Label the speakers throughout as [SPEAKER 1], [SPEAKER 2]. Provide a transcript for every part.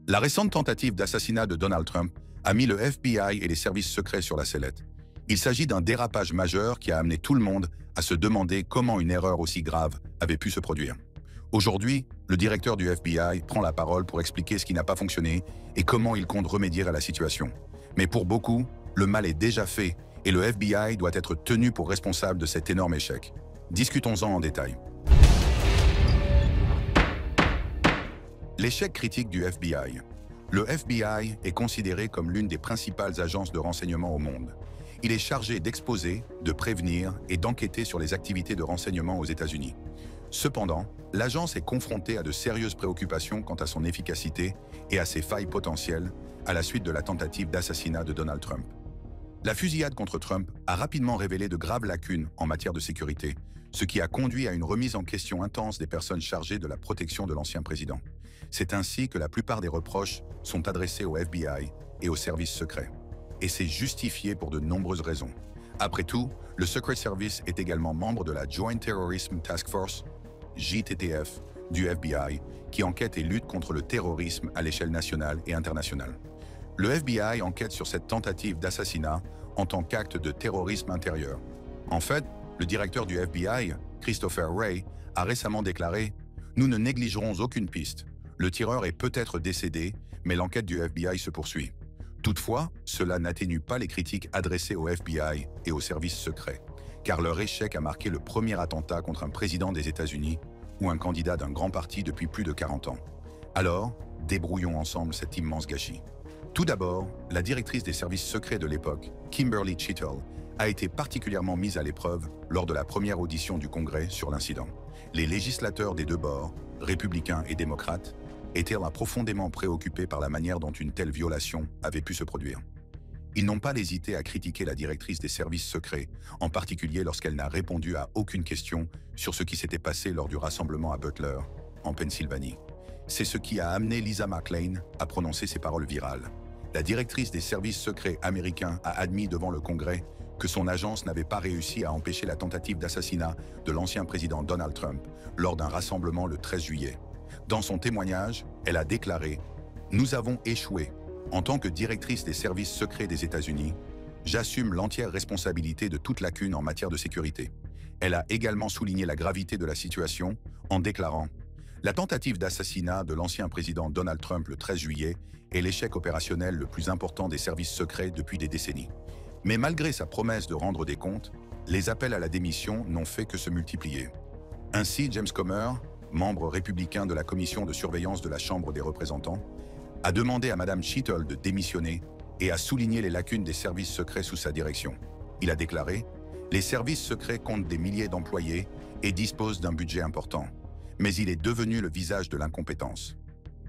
[SPEAKER 1] La récente tentative d'assassinat de Donald Trump a mis le FBI et les services secrets sur la sellette. Il s'agit d'un dérapage majeur qui a amené tout le monde à se demander comment une erreur aussi grave avait pu se produire. Aujourd'hui, le directeur du FBI prend la parole pour expliquer ce qui n'a pas fonctionné et comment il compte remédier à la situation. Mais pour beaucoup, le mal est déjà fait et le FBI doit être tenu pour responsable de cet énorme échec. Discutons-en en détail. L'échec critique du FBI. Le FBI est considéré comme l'une des principales agences de renseignement au monde. Il est chargé d'exposer, de prévenir et d'enquêter sur les activités de renseignement aux États-Unis. Cependant, l'agence est confrontée à de sérieuses préoccupations quant à son efficacité et à ses failles potentielles à la suite de la tentative d'assassinat de Donald Trump. La fusillade contre Trump a rapidement révélé de graves lacunes en matière de sécurité, ce qui a conduit à une remise en question intense des personnes chargées de la protection de l'ancien président. C'est ainsi que la plupart des reproches sont adressés au FBI et aux services secrets. Et c'est justifié pour de nombreuses raisons. Après tout, le Secret Service est également membre de la Joint Terrorism Task Force, JTTF, du FBI, qui enquête et lutte contre le terrorisme à l'échelle nationale et internationale. Le FBI enquête sur cette tentative d'assassinat en tant qu'acte de terrorisme intérieur. En fait, le directeur du FBI, Christopher Wray, a récemment déclaré « Nous ne négligerons aucune piste. Le tireur est peut-être décédé, mais l'enquête du FBI se poursuit. » Toutefois, cela n'atténue pas les critiques adressées au FBI et aux services secrets, car leur échec a marqué le premier attentat contre un président des États-Unis ou un candidat d'un grand parti depuis plus de 40 ans. Alors, débrouillons ensemble cet immense gâchis. Tout d'abord, la directrice des services secrets de l'époque, Kimberly Cheatle, a été particulièrement mise à l'épreuve lors de la première audition du Congrès sur l'incident. Les législateurs des deux bords, républicains et démocrates, étaient profondément préoccupés par la manière dont une telle violation avait pu se produire. Ils n'ont pas hésité à critiquer la directrice des services secrets, en particulier lorsqu'elle n'a répondu à aucune question sur ce qui s'était passé lors du rassemblement à Butler, en Pennsylvanie. C'est ce qui a amené Lisa McClain à prononcer ces paroles virales. La directrice des services secrets américains a admis devant le Congrès que son agence n'avait pas réussi à empêcher la tentative d'assassinat de l'ancien président Donald Trump lors d'un rassemblement le 13 juillet. Dans son témoignage, elle a déclaré « Nous avons échoué. En tant que directrice des services secrets des États-Unis, j'assume l'entière responsabilité de toute lacune en matière de sécurité. » Elle a également souligné la gravité de la situation en déclarant « La tentative d'assassinat de l'ancien président Donald Trump le 13 juillet est l'échec opérationnel le plus important des services secrets depuis des décennies. Mais malgré sa promesse de rendre des comptes, les appels à la démission n'ont fait que se multiplier. » Ainsi, James Comer, membre républicain de la commission de surveillance de la Chambre des représentants, a demandé à Mme Cheatle de démissionner et a souligné les lacunes des services secrets sous sa direction. Il a déclaré « Les services secrets comptent des milliers d'employés et disposent d'un budget important, mais il est devenu le visage de l'incompétence. »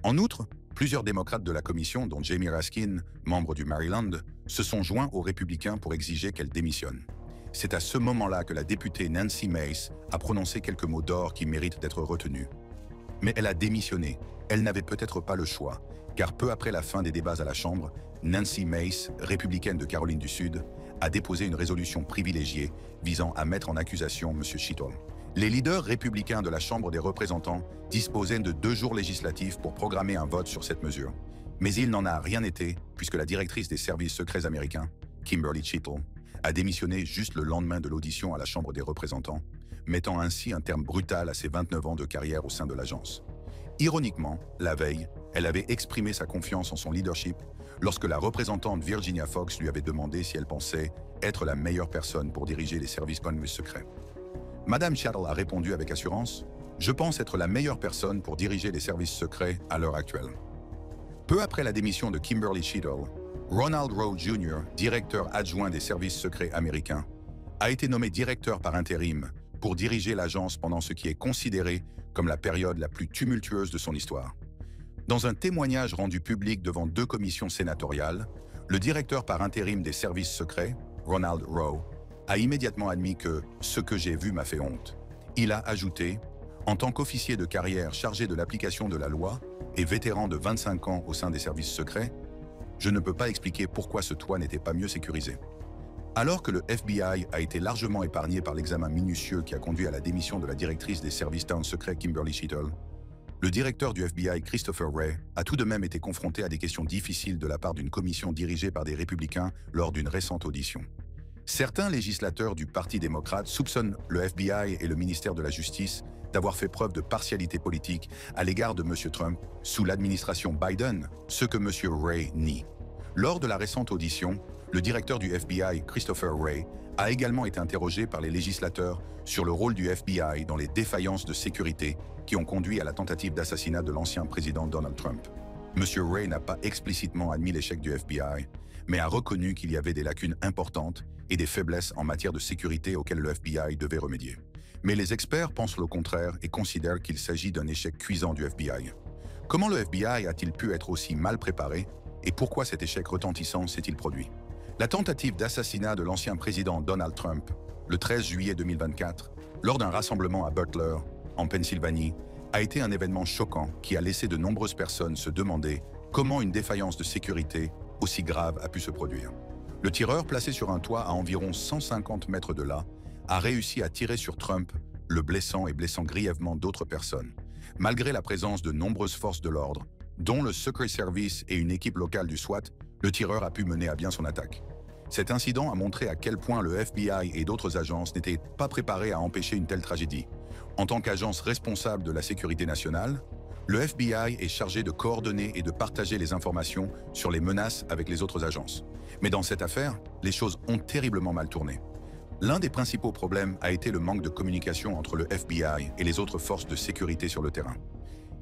[SPEAKER 1] En outre, plusieurs démocrates de la commission, dont Jamie Raskin, membre du Maryland, se sont joints aux républicains pour exiger qu'elle démissionne. C'est à ce moment-là que la députée Nancy Mace a prononcé quelques mots d'or qui méritent d'être retenus. Mais elle a démissionné. Elle n'avait peut-être pas le choix, car peu après la fin des débats à la Chambre, Nancy Mace, républicaine de Caroline du Sud, a déposé une résolution privilégiée visant à mettre en accusation M. Cheatle. Les leaders républicains de la Chambre des représentants disposaient de 2 jours législatifs pour programmer un vote sur cette mesure. Mais il n'en a rien été, puisque la directrice des services secrets américains, Kimberly Cheatle, a démissionné juste le lendemain de l'audition à la Chambre des représentants, mettant ainsi un terme brutal à ses 29 ans de carrière au sein de l'agence. Ironiquement, la veille, elle avait exprimé sa confiance en son leadership lorsque la représentante Virginia Foxx lui avait demandé si elle pensait être la meilleure personne pour diriger les services secrets. Madame Cheatle a répondu avec assurance « Je pense être la meilleure personne pour diriger les services secrets à l'heure actuelle. » Peu après la démission de Kimberly Cheatle, Ronald Rowe Jr., directeur adjoint des services secrets américains, a été nommé directeur par intérim pour diriger l'agence pendant ce qui est considéré comme la période la plus tumultueuse de son histoire. Dans un témoignage rendu public devant 2 commissions sénatoriales, le directeur par intérim des services secrets, Ronald Rowe, a immédiatement admis que « ce que j'ai vu m'a fait honte ». Il a ajouté « En tant qu'officier de carrière chargé de l'application de la loi et vétéran de 25 ans au sein des services secrets, je ne peux pas expliquer pourquoi ce toit n'était pas mieux sécurisé. » Alors que le FBI a été largement épargné par l'examen minutieux qui a conduit à la démission de la directrice des services secrets Kimberly Cheatle, le directeur du FBI, Christopher Wray, a tout de même été confronté à des questions difficiles de la part d'une commission dirigée par des républicains lors d'une récente audition. Certains législateurs du Parti démocrate soupçonnent le FBI et le ministère de la Justice d'avoir fait preuve de partialité politique à l'égard de M. Trump sous l'administration Biden, ce que M. Wray nie. Lors de la récente audition, le directeur du FBI, Christopher Wray, a également été interrogé par les législateurs sur le rôle du FBI dans les défaillances de sécurité qui ont conduit à la tentative d'assassinat de l'ancien président Donald Trump. M. Wray n'a pas explicitement admis l'échec du FBI, mais a reconnu qu'il y avait des lacunes importantes et des faiblesses en matière de sécurité auxquelles le FBI devait remédier. Mais les experts pensent le contraire et considèrent qu'il s'agit d'un échec cuisant du FBI. Comment le FBI a-t-il pu être aussi mal préparé et pourquoi cet échec retentissant s'est-il produit? La tentative d'assassinat de l'ancien président Donald Trump, le 13 juillet 2024, lors d'un rassemblement à Butler, en Pennsylvanie, a été un événement choquant qui a laissé de nombreuses personnes se demander comment une défaillance de sécurité aussi grave a pu se produire. Le tireur, placé sur un toit à environ 150 mètres de là, a réussi à tirer sur Trump, le blessant et blessant grièvement d'autres personnes, malgré la présence de nombreuses forces de l'ordre, dont le Secret Service et une équipe locale du SWAT. Le tireur a pu mener à bien son attaque. Cet incident a montré à quel point le FBI et d'autres agences n'étaient pas préparés à empêcher une telle tragédie. En tant qu'agence responsable de la sécurité nationale, le FBI est chargé de coordonner et de partager les informations sur les menaces avec les autres agences. Mais dans cette affaire, les choses ont terriblement mal tourné. L'un des principaux problèmes a été le manque de communication entre le FBI et les autres forces de sécurité sur le terrain.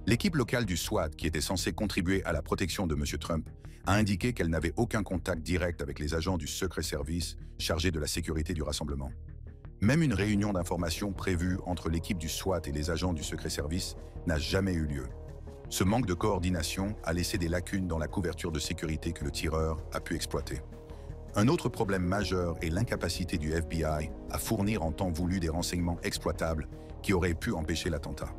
[SPEAKER 1] L'équipe locale du SWAT, qui était censée contribuer à la protection de M. Trump, a indiqué qu'elle n'avait aucun contact direct avec les agents du Secret Service chargés de la sécurité du rassemblement. Même une réunion d'information prévue entre l'équipe du SWAT et les agents du Secret Service n'a jamais eu lieu. Ce manque de coordination a laissé des lacunes dans la couverture de sécurité que le tireur a pu exploiter. Un autre problème majeur est l'incapacité du FBI à fournir en temps voulu des renseignements exploitables qui auraient pu empêcher l'attentat.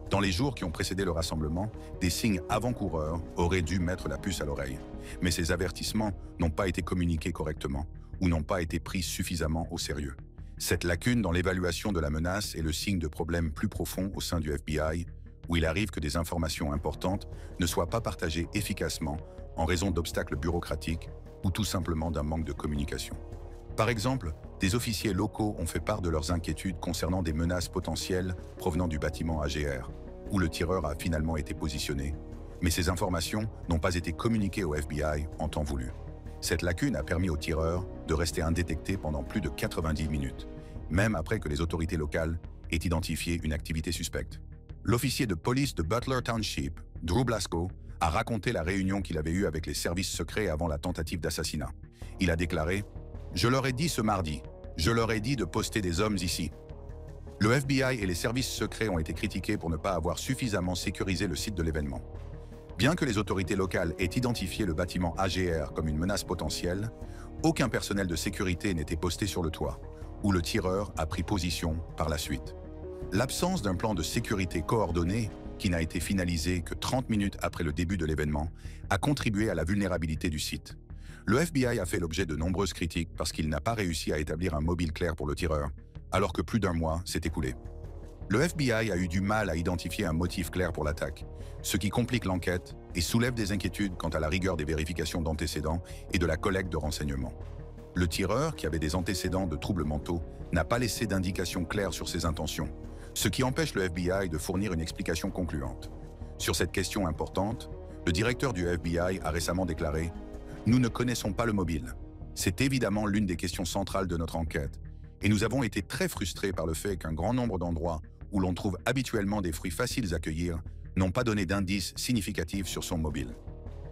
[SPEAKER 1] Dans les jours qui ont précédé le rassemblement, des signes avant-coureurs auraient dû mettre la puce à l'oreille. Mais ces avertissements n'ont pas été communiqués correctement ou n'ont pas été pris suffisamment au sérieux. Cette lacune dans l'évaluation de la menace est le signe de problèmes plus profonds au sein du FBI, où il arrive que des informations importantes ne soient pas partagées efficacement en raison d'obstacles bureaucratiques ou tout simplement d'un manque de communication. Par exemple, des officiers locaux ont fait part de leurs inquiétudes concernant des menaces potentielles provenant du bâtiment AGR, où le tireur a finalement été positionné, mais ces informations n'ont pas été communiquées au FBI en temps voulu. Cette lacune a permis au tireur de rester indétecté pendant plus de 90 minutes, même après que les autorités locales aient identifié une activité suspecte. L'officier de police de Butler Township, Drew Blasco, a raconté la réunion qu'il avait eue avec les services secrets avant la tentative d'assassinat. Il a déclaré « Je leur ai dit ce mardi, je leur ai dit de poster des hommes ici. » Le FBI et les services secrets ont été critiqués pour ne pas avoir suffisamment sécurisé le site de l'événement. Bien que les autorités locales aient identifié le bâtiment AGR comme une menace potentielle, aucun personnel de sécurité n'était posté sur le toit, où le tireur a pris position par la suite. L'absence d'un plan de sécurité coordonné, qui n'a été finalisé que 30 minutes après le début de l'événement, a contribué à la vulnérabilité du site. Le FBI a fait l'objet de nombreuses critiques parce qu'il n'a pas réussi à établir un mobile clair pour le tireur, alors que plus d'un mois s'est écoulé. Le FBI a eu du mal à identifier un motif clair pour l'attaque, ce qui complique l'enquête et soulève des inquiétudes quant à la rigueur des vérifications d'antécédents et de la collecte de renseignements. Le tireur, qui avait des antécédents de troubles mentaux, n'a pas laissé d'indications claires sur ses intentions, ce qui empêche le FBI de fournir une explication concluante. Sur cette question importante, le directeur du FBI a récemment déclaré « Nous ne connaissons pas le mobile. C'est évidemment l'une des questions centrales de notre enquête, et nous avons été très frustrés par le fait qu'un grand nombre d'endroits où l'on trouve habituellement des fruits faciles à cueillir n'ont pas donné d'indices significatifs sur son mobile. »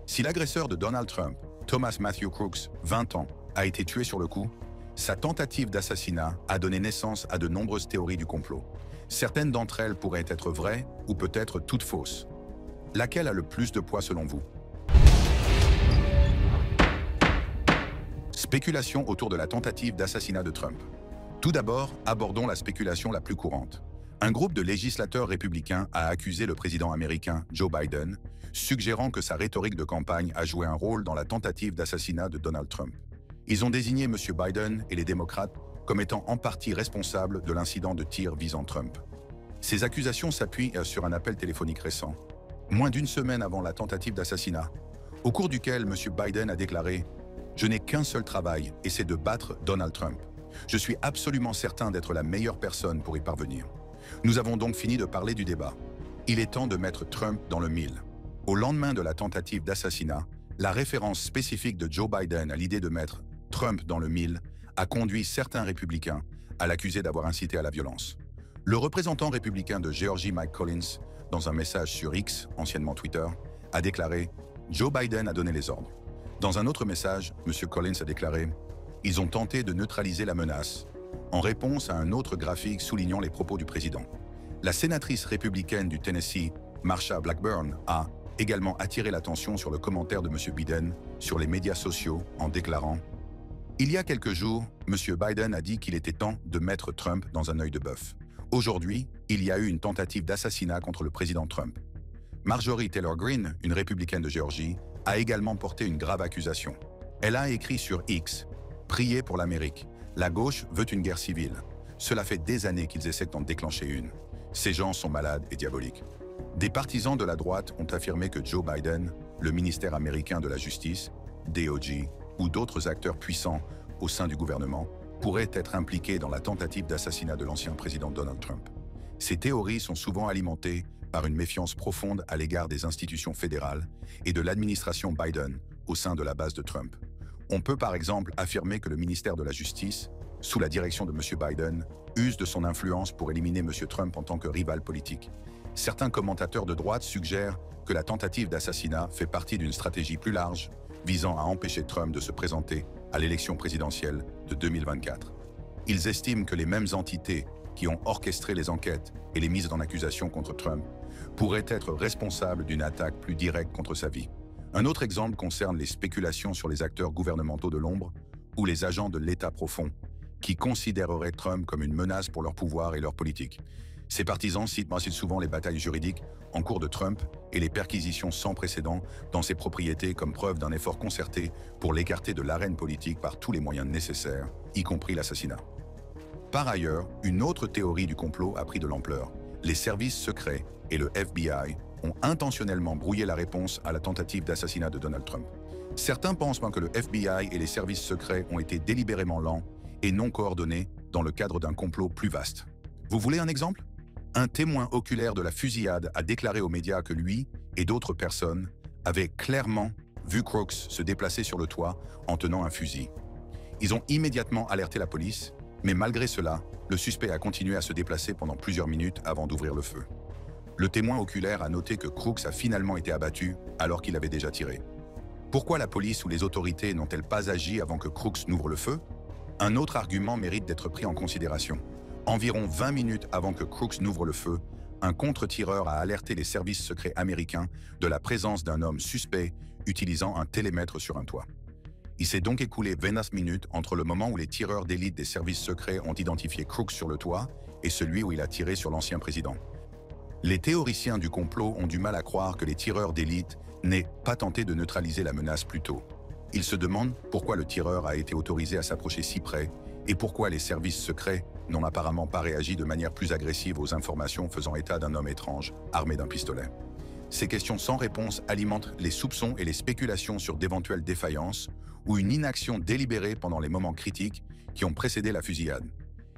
[SPEAKER 1] Si l'agresseur de Donald Trump, Thomas Matthew Crooks, 20 ans, a été tué sur le coup, sa tentative d'assassinat a donné naissance à de nombreuses théories du complot. Certaines d'entre elles pourraient être vraies ou peut-être toutes fausses. Laquelle a le plus de poids selon vous? Spéculation autour de la tentative d'assassinat de Trump. Tout d'abord, abordons la spéculation la plus courante. Un groupe de législateurs républicains a accusé le président américain Joe Biden, suggérant que sa rhétorique de campagne a joué un rôle dans la tentative d'assassinat de Donald Trump. Ils ont désigné M. Biden et les démocrates comme étant en partie responsables de l'incident de tir visant Trump. Ces accusations s'appuient sur un appel téléphonique récent, moins d'une semaine avant la tentative d'assassinat, au cours duquel M. Biden a déclaré « Je n'ai qu'un seul travail et c'est de battre Donald Trump. Je suis absolument certain d'être la meilleure personne pour y parvenir. » Nous avons donc fini de parler du débat. Il est temps de mettre Trump dans le mille. Au lendemain de la tentative d'assassinat, la référence spécifique de Joe Biden à l'idée de mettre Trump dans le mille a conduit certains républicains à l'accuser d'avoir incité à la violence. Le représentant républicain de Géorgie, Mike Collins, dans un message sur X, anciennement Twitter, a déclaré « Joe Biden a donné les ordres ». Dans un autre message, M. Collins a déclaré « Ils ont tenté de neutraliser la menace », en réponse à un autre graphique soulignant les propos du président. La sénatrice républicaine du Tennessee, Marsha Blackburn, a également attiré l'attention sur le commentaire de M. Biden sur les médias sociaux en déclarant « Il y a quelques jours, M. Biden a dit qu'il était temps de mettre Trump dans un œil de bœuf. Aujourd'hui, il y a eu une tentative d'assassinat contre le président Trump. » Marjorie Taylor Greene, une républicaine de Géorgie, a également porté une grave accusation. Elle a écrit sur X « Priez pour l'Amérique. La gauche veut une guerre civile. Cela fait des années qu'ils essaient d'en déclencher une. Ces gens sont malades et diaboliques. » Des partisans de la droite ont affirmé que Joe Biden, le ministère américain de la Justice, DOJ, ou d'autres acteurs puissants au sein du gouvernement pourraient être impliqués dans la tentative d'assassinat de l'ancien président Donald Trump. Ces théories sont souvent alimentées par une méfiance profonde à l'égard des institutions fédérales et de l'administration Biden au sein de la base de Trump. On peut par exemple affirmer que le ministère de la Justice, sous la direction de M. Biden, use de son influence pour éliminer M. Trump en tant que rival politique. Certains commentateurs de droite suggèrent que la tentative d'assassinat fait partie d'une stratégie plus large visant à empêcher Trump de se présenter à l'élection présidentielle de 2024. Ils estiment que les mêmes entités qui ont orchestré les enquêtes et les mises en accusation contre Trump pourraient être responsables d'une attaque plus directe contre sa vie. Un autre exemple concerne les spéculations sur les acteurs gouvernementaux de l'ombre ou les agents de l'État profond qui considéreraient Trump comme une menace pour leur pouvoir et leur politique. Ces partisans citent assez souvent les batailles juridiques en cours de Trump et les perquisitions sans précédent dans ses propriétés comme preuve d'un effort concerté pour l'écarter de l'arène politique par tous les moyens nécessaires, y compris l'assassinat. Par ailleurs, une autre théorie du complot a pris de l'ampleur. Les services secrets et le FBI ont intentionnellement brouillé la réponse à la tentative d'assassinat de Donald Trump. Certains pensent que le FBI et les services secrets ont été délibérément lents et non coordonnés dans le cadre d'un complot plus vaste. Vous voulez un exemple ? Un témoin oculaire de la fusillade a déclaré aux médias que lui et d'autres personnes avaient clairement vu Crooks se déplacer sur le toit en tenant un fusil. Ils ont immédiatement alerté la police, mais malgré cela, le suspect a continué à se déplacer pendant plusieurs minutes avant d'ouvrir le feu. Le témoin oculaire a noté que Crooks a finalement été abattu alors qu'il avait déjà tiré. Pourquoi la police ou les autorités n'ont-elles pas agi avant que Crooks n'ouvre le feu ? Un autre argument mérite d'être pris en considération. Environ 20 minutes avant que Crooks n'ouvre le feu, un contre-tireur a alerté les services secrets américains de la présence d'un homme suspect utilisant un télémètre sur un toit. Il s'est donc écoulé 29 minutes entre le moment où les tireurs d'élite des services secrets ont identifié Crooks sur le toit et celui où il a tiré sur l'ancien président. Les théoriciens du complot ont du mal à croire que les tireurs d'élite n'aient pas tenté de neutraliser la menace plus tôt. Ils se demandent pourquoi le tireur a été autorisé à s'approcher si près et pourquoi les services secrets n'ont apparemment pas réagi de manière plus agressive aux informations faisant état d'un homme étrange, armé d'un pistolet. Ces questions sans réponse alimentent les soupçons et les spéculations sur d'éventuelles défaillances ou une inaction délibérée pendant les moments critiques qui ont précédé la fusillade.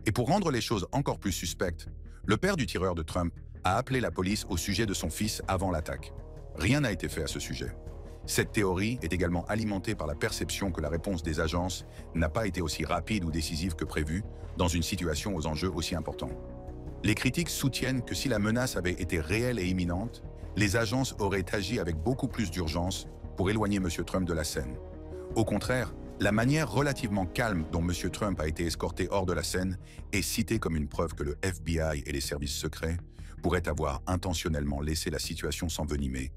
[SPEAKER 1] Et pour rendre les choses encore plus suspectes, le père du tireur de Trump a appelé la police au sujet de son fils avant l'attaque. Rien n'a été fait à ce sujet. Cette théorie est également alimentée par la perception que la réponse des agences n'a pas été aussi rapide ou décisive que prévu dans une situation aux enjeux aussi importants. Les critiques soutiennent que si la menace avait été réelle et imminente, les agences auraient agi avec beaucoup plus d'urgence pour éloigner M. Trump de la scène. Au contraire, la manière relativement calme dont M. Trump a été escorté hors de la scène est citée comme une preuve que le FBI et les services secrets pourraient avoir intentionnellement laissé la situation s'envenimer,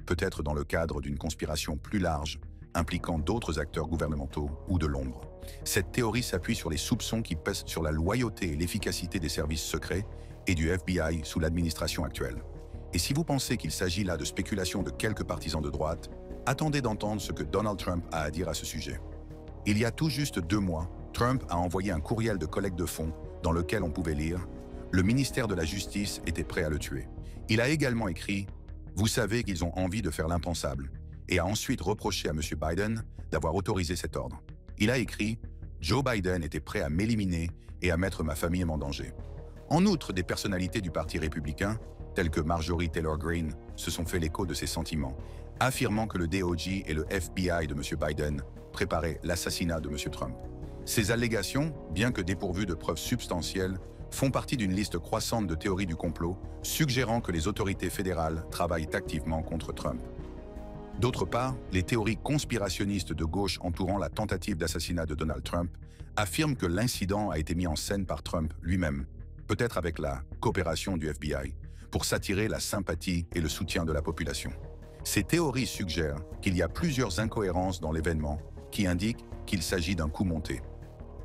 [SPEAKER 1] peut-être dans le cadre d'une conspiration plus large impliquant d'autres acteurs gouvernementaux ou de l'ombre. Cette théorie s'appuie sur les soupçons qui pèsent sur la loyauté et l'efficacité des services secrets et du FBI sous l'administration actuelle. Et si vous pensez qu'il s'agit là de spéculations de quelques partisans de droite, attendez d'entendre ce que Donald Trump a à dire à ce sujet. Il y a tout juste 2 mois, Trump a envoyé un courriel de collecte de fonds dans lequel on pouvait lire « Le ministère de la Justice était prêt à le tuer ». Il a également écrit « Vous savez qu'ils ont envie de faire l'impensable et a ensuite reproché à M. Biden d'avoir autorisé cet ordre. Il a écrit « Joe Biden était prêt à m'éliminer et à mettre ma famille en danger ». En outre, des personnalités du Parti républicain, telles que Marjorie Taylor Greene, se sont fait l'écho de ces sentiments, affirmant que le DOJ et le FBI de M. Biden préparaient l'assassinat de M. Trump. Ces allégations, bien que dépourvues de preuves substantielles, font partie d'une liste croissante de théories du complot, suggérant que les autorités fédérales travaillent activement contre Trump. D'autre part, les théories conspirationnistes de gauche entourant la tentative d'assassinat de Donald Trump affirment que l'incident a été mis en scène par Trump lui-même, peut-être avec la coopération du FBI, pour s'attirer la sympathie et le soutien de la population. Ces théories suggèrent qu'il y a plusieurs incohérences dans l'événement qui indiquent qu'il s'agit d'un coup monté.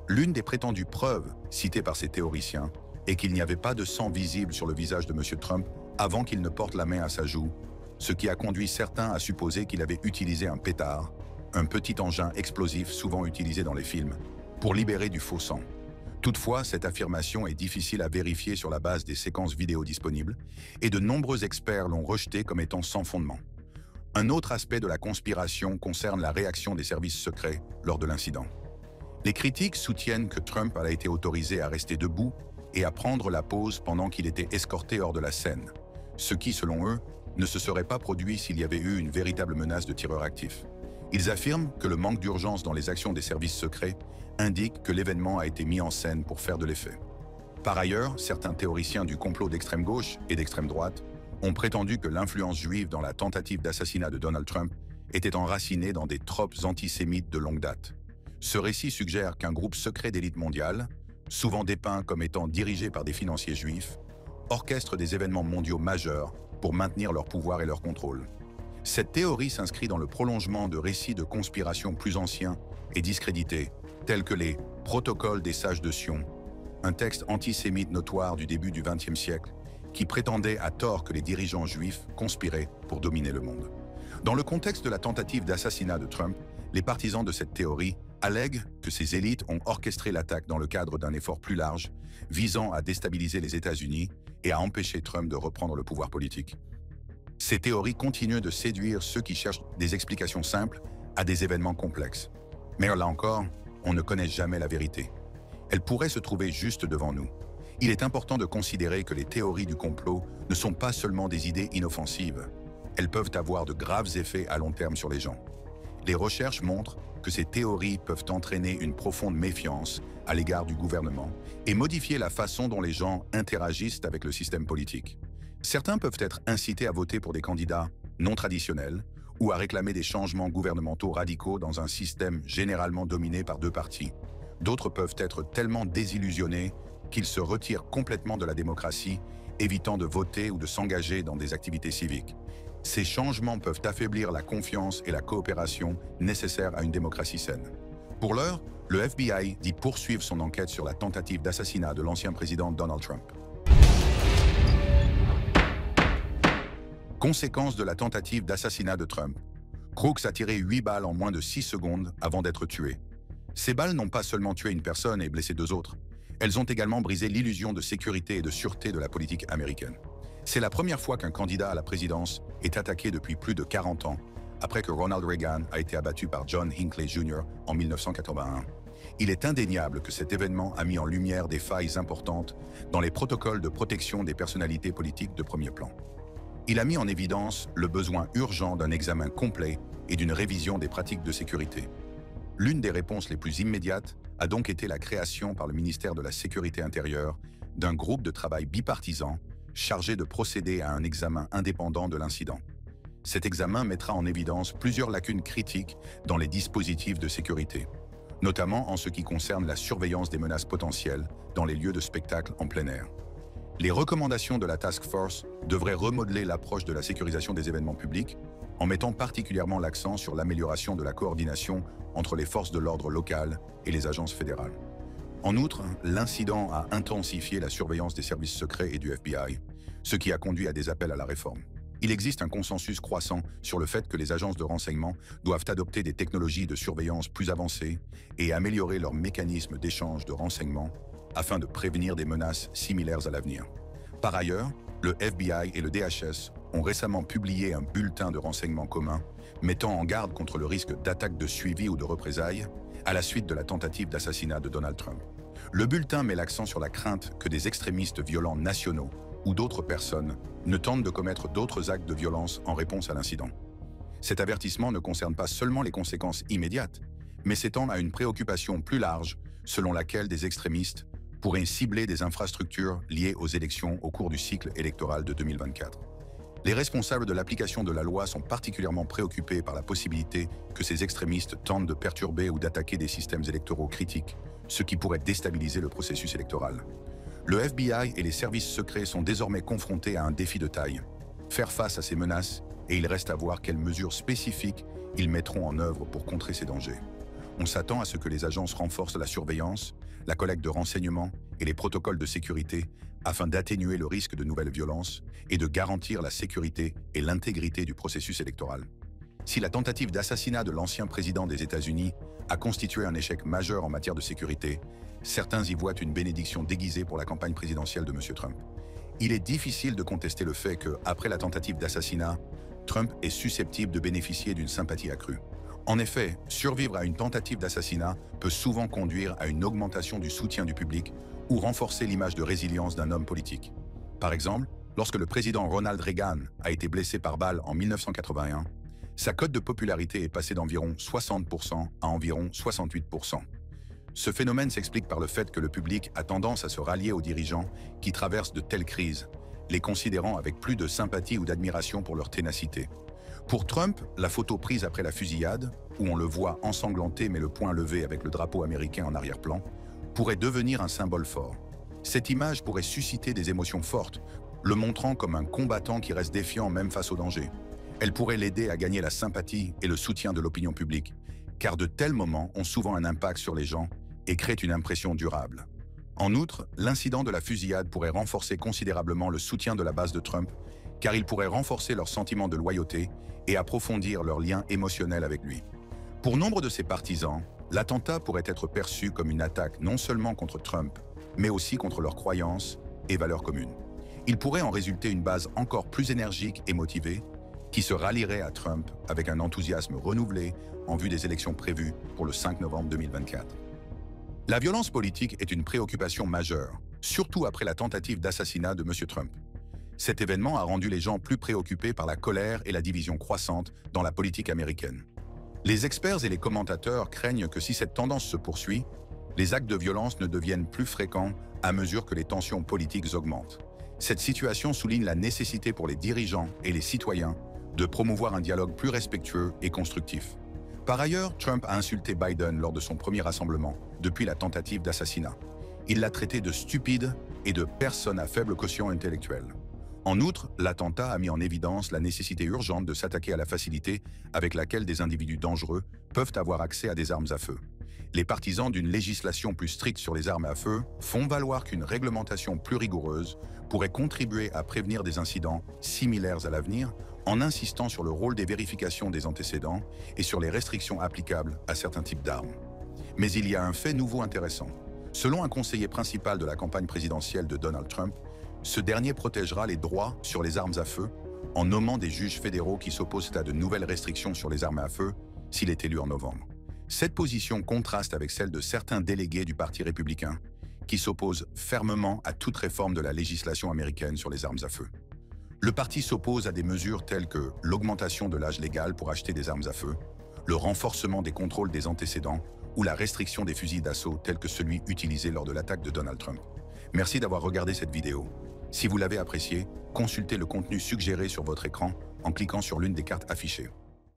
[SPEAKER 1] L'une des prétendues preuves citées par ces théoriciens est qu'il n'y avait pas de sang visible sur le visage de M. Trump avant qu'il ne porte la main à sa joue, ce qui a conduit certains à supposer qu'il avait utilisé un pétard, un petit engin explosif souvent utilisé dans les films, pour libérer du faux sang. Toutefois, cette affirmation est difficile à vérifier sur la base des séquences vidéo disponibles, et de nombreux experts l'ont rejetée comme étant sans fondement. Un autre aspect de la conspiration concerne la réaction des services secrets lors de l'incident. Les critiques soutiennent que Trump a été autorisé à rester debout et à prendre la pause pendant qu'il était escorté hors de la scène, ce qui, selon eux, ne se serait pas produit s'il y avait eu une véritable menace de tireur actif. Ils affirment que le manque d'urgence dans les actions des services secrets indique que l'événement a été mis en scène pour faire de l'effet. Par ailleurs, certains théoriciens du complot d'extrême gauche et d'extrême droite ont prétendu que l'influence juive dans la tentative d'assassinat de Donald Trump était enracinée dans des tropes antisémites de longue date. Ce récit suggère qu'un groupe secret d'élite mondiale, souvent dépeint comme étant dirigé par des financiers juifs, orchestre des événements mondiaux majeurs pour maintenir leur pouvoir et leur contrôle. Cette théorie s'inscrit dans le prolongement de récits de conspiration plus anciens et discrédités, tels que les « Protocoles des sages de Sion », un texte antisémite notoire du début du XXe siècle qui prétendait à tort que les dirigeants juifs conspiraient pour dominer le monde. Dans le contexte de la tentative d'assassinat de Trump, les partisans de cette théorie allèguent que ces élites ont orchestré l'attaque dans le cadre d'un effort plus large, visant à déstabiliser les États-Unis et à empêcher Trump de reprendre le pouvoir politique. Ces théories continuent de séduire ceux qui cherchent des explications simples à des événements complexes. Mais là encore, on ne connaît jamais la vérité. Elle pourrait se trouver juste devant nous. Il est important de considérer que les théories du complot ne sont pas seulement des idées inoffensives. Elles peuvent avoir de graves effets à long terme sur les gens. Les recherches montrent que ces théories peuvent entraîner une profonde méfiance à l'égard du gouvernement et modifier la façon dont les gens interagissent avec le système politique. Certains peuvent être incités à voter pour des candidats non traditionnels ou à réclamer des changements gouvernementaux radicaux dans un système généralement dominé par deux partis. D'autres peuvent être tellement désillusionnés qu'ils se retirent complètement de la démocratie, évitant de voter ou de s'engager dans des activités civiques. Ces changements peuvent affaiblir la confiance et la coopération nécessaires à une démocratie saine. Pour l'heure, le FBI dit poursuivre son enquête sur la tentative d'assassinat de l'ancien président Donald Trump. Conséquence de la tentative d'assassinat de Trump. Crooks a tiré 8 balles en moins de 6 secondes avant d'être tué. Ces balles n'ont pas seulement tué une personne et blessé 2 autres. Elles ont également brisé l'illusion de sécurité et de sûreté de la politique américaine. C'est la première fois qu'un candidat à la présidence est attaqué depuis plus de 40 ans, après que Ronald Reagan a été abattu par John Hinckley Jr. en 1981. Il est indéniable que cet événement a mis en lumière des failles importantes dans les protocoles de protection des personnalités politiques de premier plan. Il a mis en évidence le besoin urgent d'un examen complet et d'une révision des pratiques de sécurité. L'une des réponses les plus immédiates a donc été la création par le ministère de la Sécurité intérieure d'un groupe de travail bipartisan chargé de procéder à un examen indépendant de l'incident. Cet examen mettra en évidence plusieurs lacunes critiques dans les dispositifs de sécurité, notamment en ce qui concerne la surveillance des menaces potentielles dans les lieux de spectacle en plein air. Les recommandations de la Task Force devraient remodeler l'approche de la sécurisation des événements publics en mettant particulièrement l'accent sur l'amélioration de la coordination entre les forces de l'ordre locales et les agences fédérales. En outre, l'incident a intensifié la surveillance des services secrets et du FBI, ce qui a conduit à des appels à la réforme. Il existe un consensus croissant sur le fait que les agences de renseignement doivent adopter des technologies de surveillance plus avancées et améliorer leurs mécanismes d'échange de renseignements afin de prévenir des menaces similaires à l'avenir. Par ailleurs, le FBI et le DHS ont récemment publié un bulletin de renseignement commun mettant en garde contre le risque d'attaque de suivi ou de représailles à la suite de la tentative d'assassinat de Donald Trump. Le bulletin met l'accent sur la crainte que des extrémistes violents nationaux ou d'autres personnes ne tentent de commettre d'autres actes de violence en réponse à l'incident. Cet avertissement ne concerne pas seulement les conséquences immédiates, mais s'étend à une préoccupation plus large selon laquelle des extrémistes pourraient cibler des infrastructures liées aux élections au cours du cycle électoral de 2024. Les responsables de l'application de la loi sont particulièrement préoccupés par la possibilité que ces extrémistes tentent de perturber ou d'attaquer des systèmes électoraux critiques, ce qui pourrait déstabiliser le processus électoral. Le FBI et les services secrets sont désormais confrontés à un défi de taille: faire face à ces menaces, et il reste à voir quelles mesures spécifiques ils mettront en œuvre pour contrer ces dangers. On s'attend à ce que les agences renforcent la surveillance, la collecte de renseignements et les protocoles de sécurité afin d'atténuer le risque de nouvelles violences et de garantir la sécurité et l'intégrité du processus électoral. Si la tentative d'assassinat de l'ancien président des États-Unis a constitué un échec majeur en matière de sécurité, certains y voient une bénédiction déguisée pour la campagne présidentielle de M. Trump. Il est difficile de contester le fait que, après la tentative d'assassinat, Trump est susceptible de bénéficier d'une sympathie accrue. En effet, survivre à une tentative d'assassinat peut souvent conduire à une augmentation du soutien du public ou renforcer l'image de résilience d'un homme politique. Par exemple, lorsque le président Ronald Reagan a été blessé par balle en 1981, sa cote de popularité est passée d'environ 60% à environ 68%. Ce phénomène s'explique par le fait que le public a tendance à se rallier aux dirigeants qui traversent de telles crises, les considérant avec plus de sympathie ou d'admiration pour leur ténacité. Pour Trump, la photo prise après la fusillade, où on le voit ensanglanté mais le poing levé avec le drapeau américain en arrière-plan, pourrait devenir un symbole fort. Cette image pourrait susciter des émotions fortes, le montrant comme un combattant qui reste défiant même face au danger. Elle pourrait l'aider à gagner la sympathie et le soutien de l'opinion publique, car de tels moments ont souvent un impact sur les gens et créent une impression durable. En outre, l'incident de la fusillade pourrait renforcer considérablement le soutien de la base de Trump, car il pourrait renforcer leur sentiment de loyauté et approfondir leur lien émotionnel avec lui. Pour nombre de ses partisans, l'attentat pourrait être perçu comme une attaque non seulement contre Trump, mais aussi contre leurs croyances et valeurs communes. Il pourrait en résulter une base encore plus énergique et motivée, qui se rallierait à Trump avec un enthousiasme renouvelé en vue des élections prévues pour le 5 novembre 2024. La violence politique est une préoccupation majeure, surtout après la tentative d'assassinat de M. Trump. Cet événement a rendu les gens plus préoccupés par la colère et la division croissante dans la politique américaine. Les experts et les commentateurs craignent que si cette tendance se poursuit, les actes de violence ne deviennent plus fréquents à mesure que les tensions politiques augmentent. Cette situation souligne la nécessité pour les dirigeants et les citoyens de promouvoir un dialogue plus respectueux et constructif. Par ailleurs, Trump a insulté Biden lors de son premier rassemblement, depuis la tentative d'assassinat. Il l'a traité de stupide et de personne à faible quotient intellectuel. En outre, l'attentat a mis en évidence la nécessité urgente de s'attaquer à la facilité avec laquelle des individus dangereux peuvent avoir accès à des armes à feu. Les partisans d'une législation plus stricte sur les armes à feu font valoir qu'une réglementation plus rigoureuse pourrait contribuer à prévenir des incidents similaires à l'avenir, en insistant sur le rôle des vérifications des antécédents et sur les restrictions applicables à certains types d'armes. Mais il y a un fait nouveau intéressant. Selon un conseiller principal de la campagne présidentielle de Donald Trump, ce dernier protégera les droits sur les armes à feu en nommant des juges fédéraux qui s'opposent à de nouvelles restrictions sur les armes à feu s'il est élu en novembre. Cette position contraste avec celle de certains délégués du Parti républicain qui s'opposent fermement à toute réforme de la législation américaine sur les armes à feu. Le parti s'oppose à des mesures telles que l'augmentation de l'âge légal pour acheter des armes à feu, le renforcement des contrôles des antécédents ou la restriction des fusils d'assaut tels que celui utilisé lors de l'attaque de Donald Trump. Merci d'avoir regardé cette vidéo. Si vous l'avez appréciée, consultez le contenu suggéré sur votre écran en cliquant sur l'une des cartes affichées.